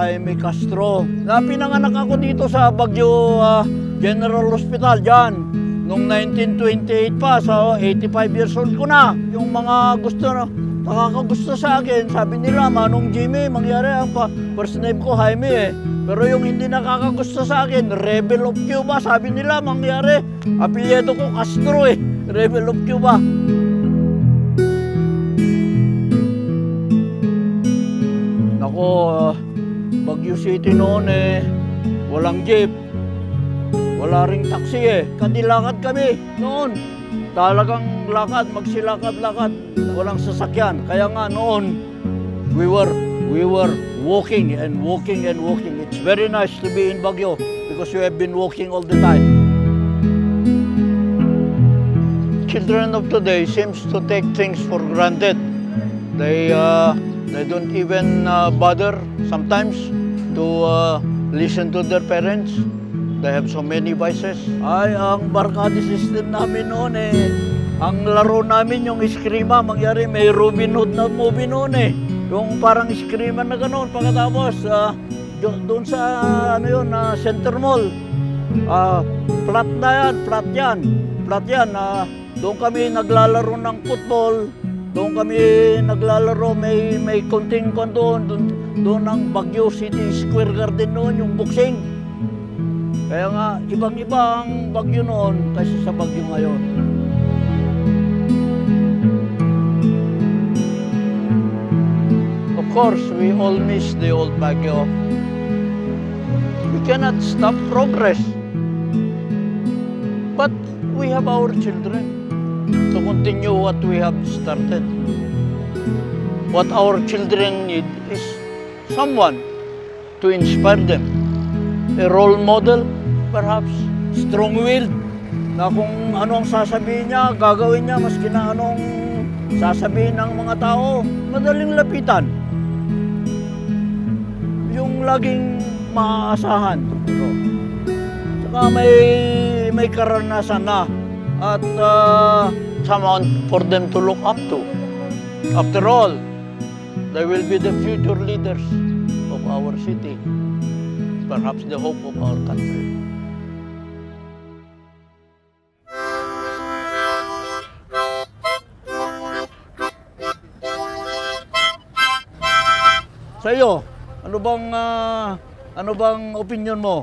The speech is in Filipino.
Jaime Castro. Pinanganak ako dito sa Baguio General Hospital dyan. Noong 1928 pa, so 85 years old ko na. Yung mga nakakagusto sa akin, sabi nila, Manong Jimmy, mangyari ang first name ko Jaime eh. Pero yung hindi nakakagusto sa akin, Rebel of Cuba, sabi nila, mangyari. Apelyido ko Castro eh, Rebel of Cuba. Nako, Baguio City noon eh, walang jeep. Wala ring taxi eh. Kadilakad kami noon. Talagang lakad, magsilakad-lakad. Walang sasakyan. Kaya nga noon, we were walking and walking and walking. It's very nice to be in Baguio because we have been walking all the time. Children of today seems to take things for granted. They don't even bother sometimes to listen to their parents. They have so many vices. Ay, ang barkada system namin noon eh. Ang laro namin yung eskrima, mangyari may Robin Hood na movie noon eh. Yung parang eskrima na gano'n. Pagkatapos, doon sa Center Mall. Flat yan. Doon kami naglalaro ng football. Doon kami naglalaro, may konting kon doon ang Baguio City Square Garden noon, yung boxing. Kaya nga, ibang-iba ang Baguio noon kaysa sa Baguio ngayon. Of course, we all miss the old Baguio. We cannot stop progress. But we have our children to continue what we have started. What our children need is someone to inspire them. A role model, perhaps. Strong-willed, na kung anong sasabihin niya, gagawin niya, maski na anong sasabihin ng mga tao, madaling lapitan. Yung laging maaasahan. Saka may karanasan na. At someone for them to look up to. After all, they will be the future leaders of our city. Perhaps the hope of our country. Sa iyo, ano bang opinion mo?